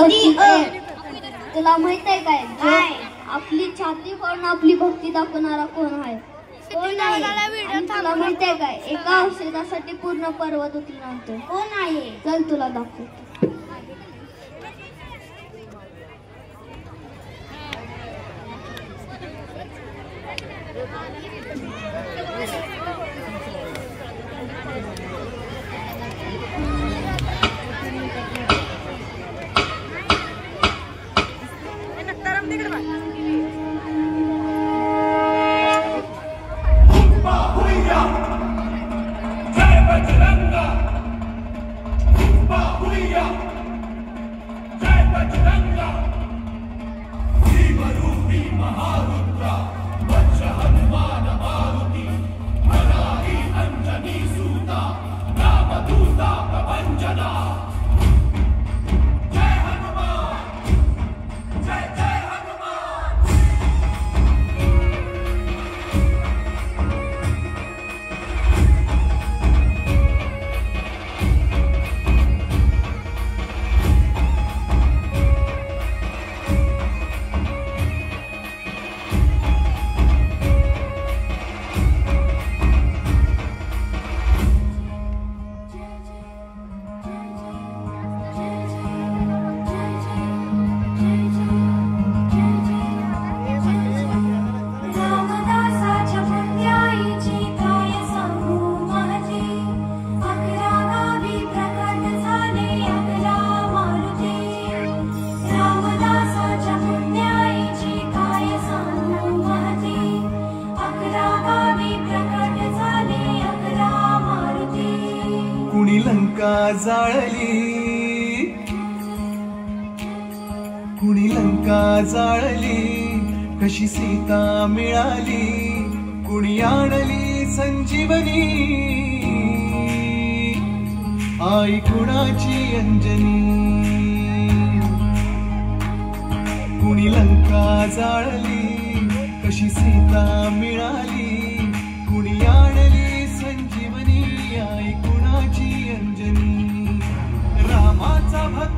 तुला माहित आहे काय आपली छाती फोडून आपली भक्ती दाखवणारा कोण आहे? कोण आहे? तुला माहित आहे काय एका औषधासाठी पूर्ण पर्वत उचलून आणतो? कोण आहे? चल तुला दाखवतो. कुणी लंका जाळली, कुणी लंका जाळली, कशी सीता मिळाली, कुणी आणली संजीवनी, आई कुणाची अंजनी. कुणी लंका जाळली, कशी सीता मिळाली, कुणी आणली संजीवनी, आई कुणाची अंजनी. रामाचा भक्त